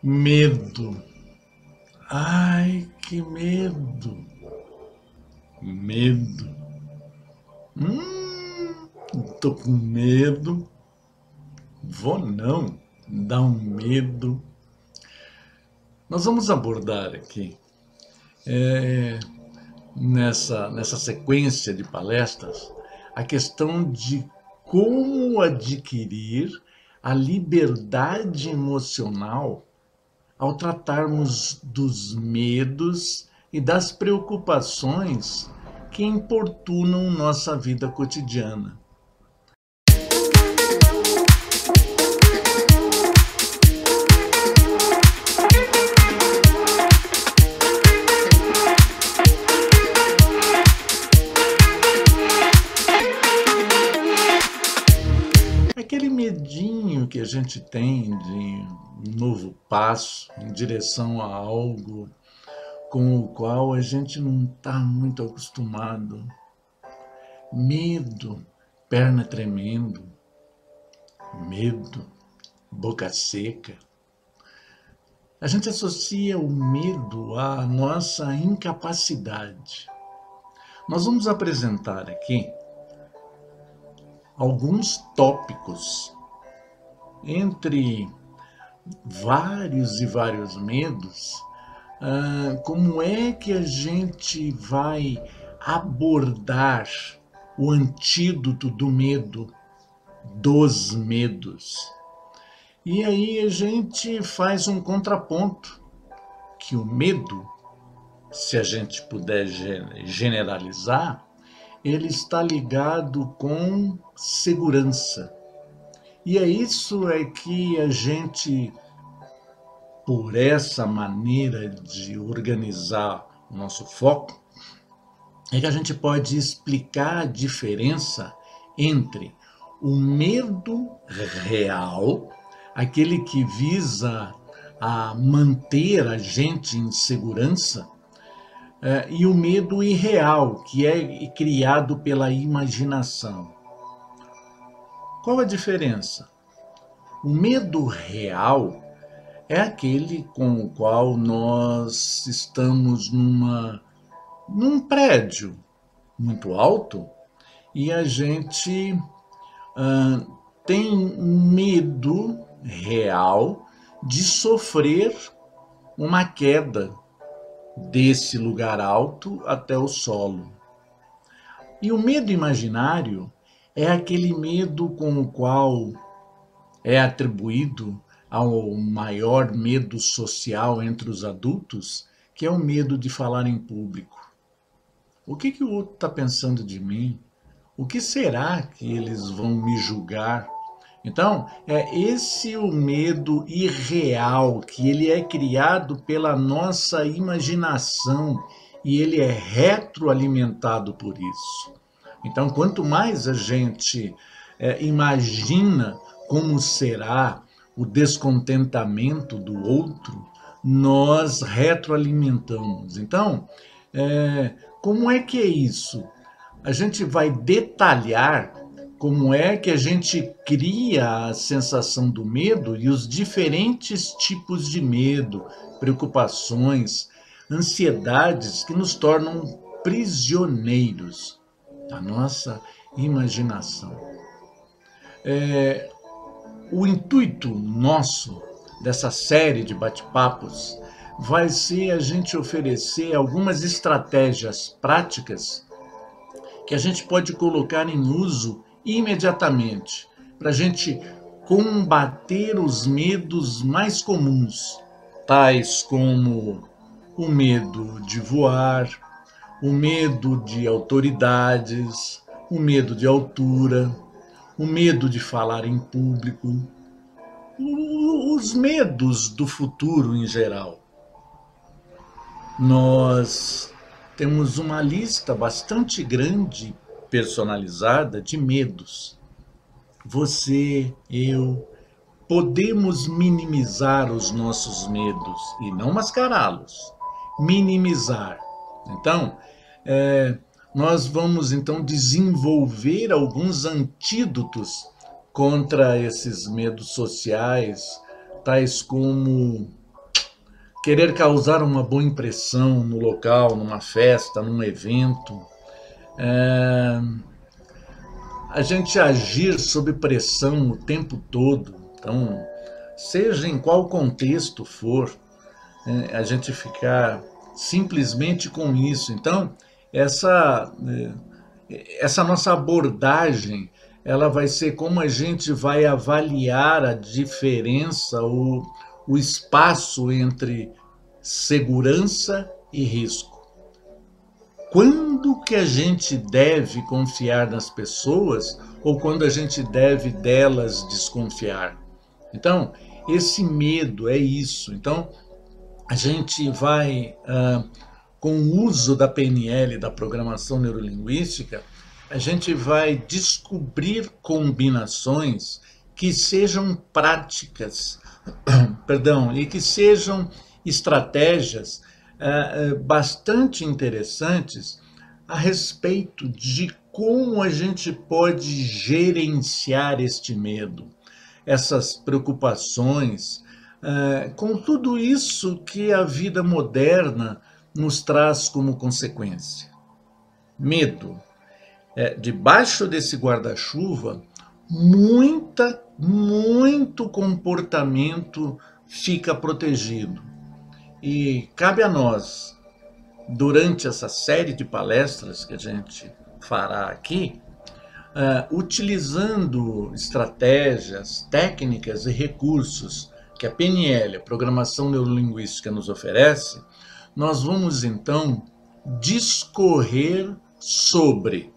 Medo. Ai, que medo. Medo. Tô com medo. Vou não. Dá um medo. Nós vamos abordar aqui, nessa sequência de palestras, a questão de como adquirir a liberdade emocional ao tratarmos dos medos e das preocupações que importunam nossa vida cotidiana. Aquele medinho que a gente tem de um novo passo em direção a algo com o qual a gente não está muito acostumado. Medo, perna tremendo, medo, boca seca. A gente associa o medo à nossa incapacidade. Nós vamos apresentar aqui alguns tópicos entre vários e vários medos. Como é que a gente vai abordar o antídoto do medo, dos medos? E aí a gente faz um contraponto, que o medo, se a gente puder generalizar, ele está ligado com segurança. E é isso que a gente, por essa maneira de organizar o nosso foco, é que a gente pode explicar a diferença entre o medo real, aquele que visa a manter a gente em segurança, e o medo irreal, que é criado pela imaginação. Qual a diferença? O medo real é aquele com o qual nós estamos num prédio muito alto e a gente tem medo real de sofrer uma queda desse lugar alto até o solo. E o medo imaginário é aquele medo com o qual é atribuído ao maior medo social entre os adultos, que é o medo de falar em público. O que o outro está pensando de mim? O que será que eles vão me julgar? Então, é esse o medo irreal, que ele é criado pela nossa imaginação e ele é retroalimentado por isso. Então, quanto mais a gente imagina como será o descontentamento do outro, nós retroalimentamos. Então, como é que é isso? A gente vai detalhar como é que a gente cria a sensação do medo e os diferentes tipos de medo, preocupações, ansiedades que nos tornam prisioneiros da nossa imaginação. O intuito nosso dessa série de bate-papos vai ser a gente oferecer algumas estratégias práticas que a gente pode colocar em uso imediatamente, para a gente combater os medos mais comuns, tais como o medo de voar, o medo de autoridades, o medo de altura, o medo de falar em público, os medos do futuro em geral. Nós temos uma lista bastante grande, personalizada, de medos. Você, eu, podemos minimizar os nossos medos e não mascará-los. Minimizar. Então, nós vamos então desenvolver alguns antídotos contra esses medos sociais, tais como querer causar uma boa impressão no local, numa festa, num evento, a gente agir sob pressão o tempo todo. Então, seja em qual contexto for, a gente ficar simplesmente com isso. Então, essa nossa abordagem, ela vai ser como a gente vai avaliar a diferença, o espaço entre segurança e risco. Quando que a gente deve confiar nas pessoas ou quando a gente deve delas desconfiar? Então, esse medo é isso. Então, a gente vai, com o uso da PNL, da programação neurolinguística, a gente vai descobrir combinações que sejam práticas, perdão, e que sejam estratégias bastante interessantes a respeito de como a gente pode gerenciar este medo, essas preocupações, com tudo isso que a vida moderna nos traz como consequência. Medo. Debaixo desse guarda-chuva, muito comportamento fica protegido. E cabe a nós, durante essa série de palestras que a gente fará aqui, utilizando estratégias, técnicas e recursos que a PNL, a Programação Neurolinguística, nos oferece, nós vamos então discorrer sobre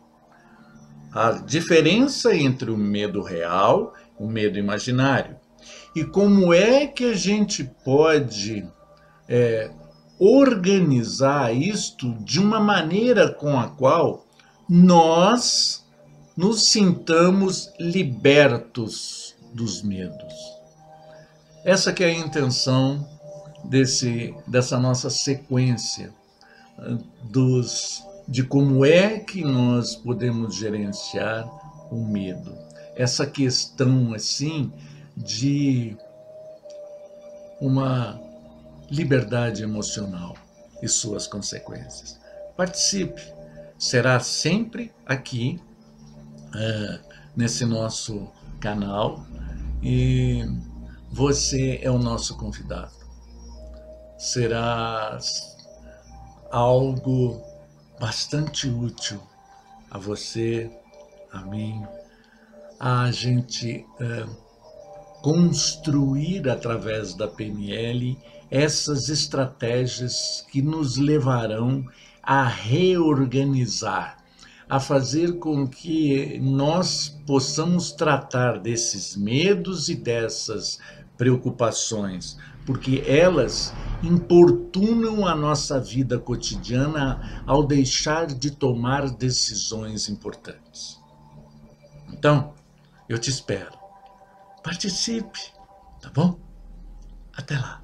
a diferença entre o medo real e o medo imaginário e como é que a gente pode organizar isto de uma maneira com a qual nós nos sintamos libertos dos medos. Essa que é a intenção dessa nossa sequência de como é que nós podemos gerenciar o medo. Essa questão, assim, de uma liberdade emocional e suas consequências. Participe, será sempre aqui, nesse nosso canal, e você é o nosso convidado. Será algo bastante útil a você, a mim, a gente construir através da PNL essas estratégias que nos levarão a reorganizar, a fazer com que nós possamos tratar desses medos e dessas preocupações, porque elas importunam a nossa vida cotidiana ao deixar de tomar decisões importantes. Então, eu te espero. Participe, tá bom? Até lá.